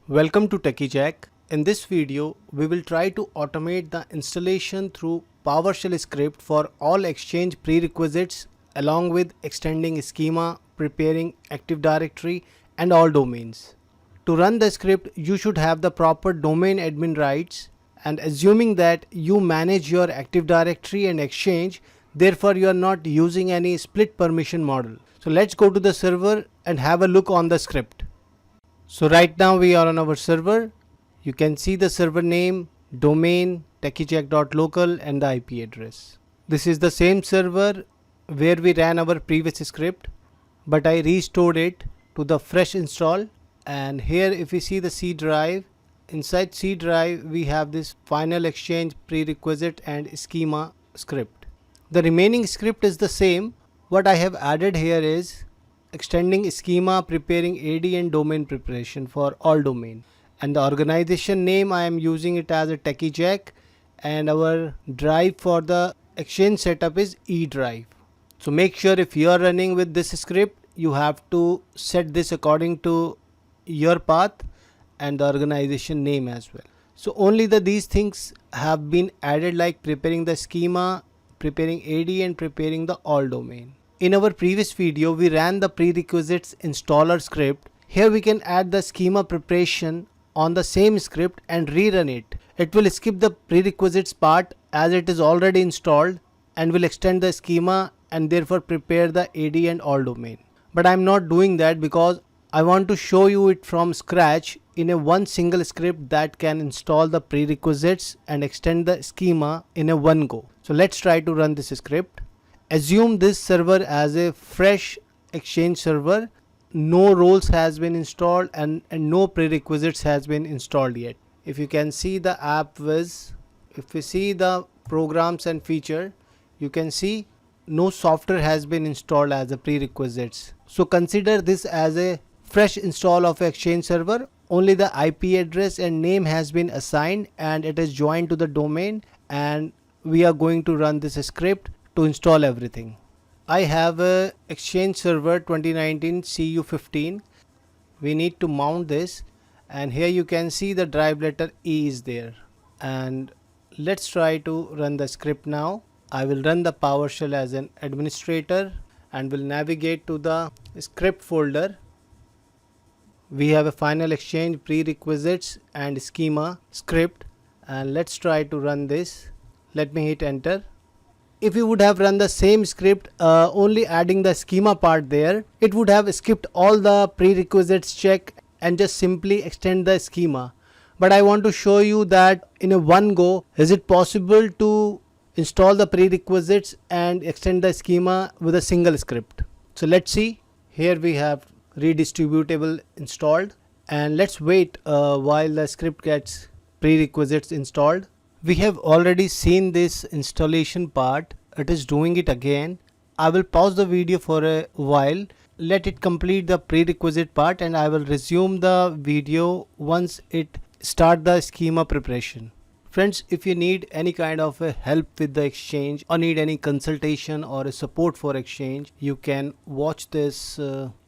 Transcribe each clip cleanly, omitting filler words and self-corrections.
Welcome to Techi. In this video, we will try to automate the installation through PowerShell script for all Exchange prerequisites along with extending schema, preparing Active Directory and all domains. To run the script, you should have the proper domain admin rights, and assuming that you manage your Active Directory and Exchange, therefore you are not using any split permission model. So let's go to the server and have a look on the script. So right now we are on our server. You can see the server name, domain, techicheck.local and the IP address. This is the same server where we ran our previous script, but I restored it to the fresh install. And here if we see the C drive, inside C drive we have this final exchange prerequisite and schema script. The remaining script is the same. What I have added here is extending schema, preparing AD and domain preparation for all domain. And the organization name, I am using it as a Techi, and our drive for the exchange setup is E drive. So make sure if you are running with this script, you have to set this according to your path and the organization name as well. So only these things have been added, like preparing the schema, preparing AD and preparing the all domain. In our previous video, we ran the prerequisites installer script. Here we can add the schema preparation on the same script and rerun it. It will skip the prerequisites part as it is already installed and will extend the schema and therefore prepare the AD and all domain. But I am not doing that because I want to show you it from scratch in a one single script that can install the prerequisites and extend the schema in a one go. So let's try to run this script. Assume this server as a fresh Exchange server. No roles has been installed and no prerequisites has been installed yet. If you can see the app viz, if we see the programs and feature, you can see no software has been installed as a prerequisites. So consider this as a fresh install of Exchange server. Only the IP address and name has been assigned and it is joined to the domain, and we are going to run this script to install everything. I have a Exchange server 2019 CU15. We need to mount this, and here you can see the drive letter E is there. And let's try to run the script now. I will run the PowerShell as an administrator and will navigate to the script folder. We have a final exchange prerequisites and schema script, and let's try to run this. Let me hit enter. If you would have run the same script, only adding the schema part there, it would have skipped all the prerequisites check and just simply extend the schema. But I want to show you that in a one go, is it possible to install the prerequisites and extend the schema with a single script. So let's see. Here we have redistributable installed, and let's wait while the script gets prerequisites installed. We have already seen this installation part. It is doing it again. I will pause the video for a while, let it complete the prerequisite part, and I will resume the video once it start the schema preparation. Friends, if you need any kind of a help with the Exchange or need any consultation or a support for Exchange, you can watch this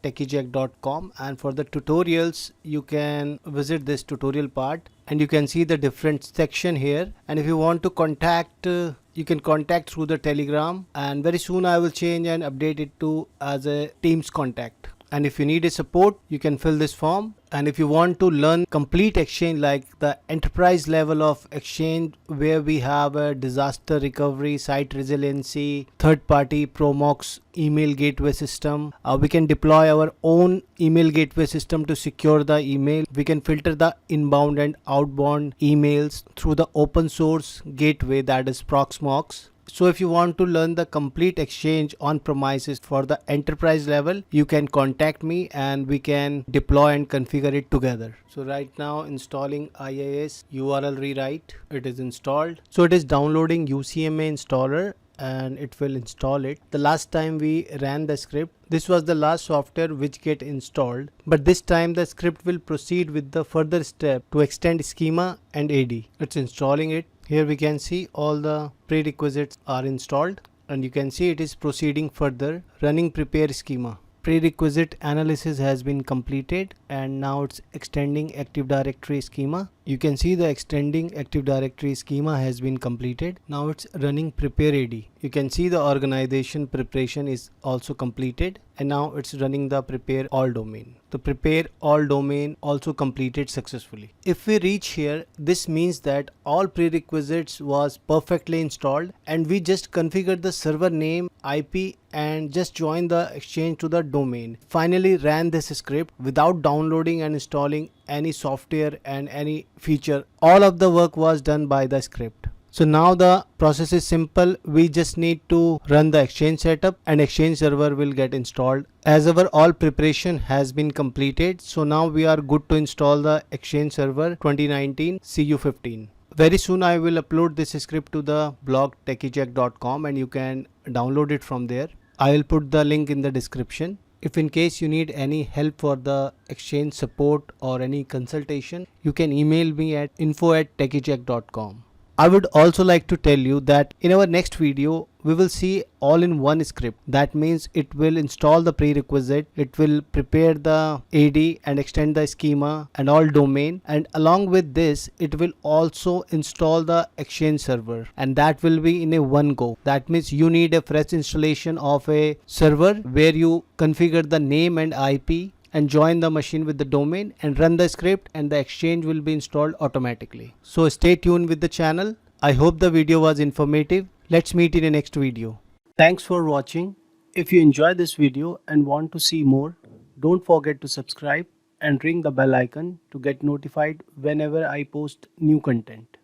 techicheck.com, and for the tutorials you can visit this tutorial part, and you can see the different section here. And if you want to contact, you can contact through the Telegram, and very soon I will change and update it to as a Teams contact. And if you need a support, you can fill this form. And if you want to learn complete Exchange, like the enterprise level of Exchange, where we have a disaster recovery, site resiliency, third party Promox email gateway system, we can deploy our own email gateway system to secure the email. We can filter the inbound and outbound emails through the open source gateway, that is Proxmox. So if you want to learn the complete Exchange on premises for the enterprise level, you can contact me and we can deploy and configure it together. So right now installing IIS URL rewrite. It is installed. So it is downloading UCMA installer and it will install it. The last time we ran the script, this was the last software which get installed, but this time the script will proceed with the further step to extend schema and AD. It's installing it. Here we can see all the prerequisites are installed, and you can see it is proceeding further, running prepare schema. prerequisite analysis has been completed, and now it's extending Active Directory schema. You can see the extending Active Directory schema has been completed. Now it's running prepare AD. You can see the organization preparation is also completed, and now it's running the prepare all domain. The prepare all domain also completed successfully. If we reach here, this means that all prerequisites was perfectly installed, and we just configured the server name, IP, and just join the exchange to the domain. Finally ran this script without downloading and installing any software and any feature. All of the work was done by the script. So now the process is simple. We just need to run the exchange setup and exchange server will get installed. As our all preparation has been completed, so now we are good to install the exchange server 2019 CU15. Very soon I will upload this script to the blog techicheck.com and you can download it from there. I will put the link in the description. If in case you need any help for the exchange support or any consultation, you can email me at info@techicheck.com. I would also like to tell you that in our next video, we will see all in one script. That means it will install the prerequisite, it will prepare the AD and extend the schema and all domain, and along with this it will also install the exchange server, and that will be in a one go. That means you need a fresh installation of a server where you configure the name and IP and join the machine with the domain and run the script, and the exchange will be installed automatically. So stay tuned with the channel. I hope the video was informative. Let's meet in the next video. Thanks for watching. If you enjoyed this video and want to see more, don't forget to subscribe and ring the bell icon to get notified whenever I post new content.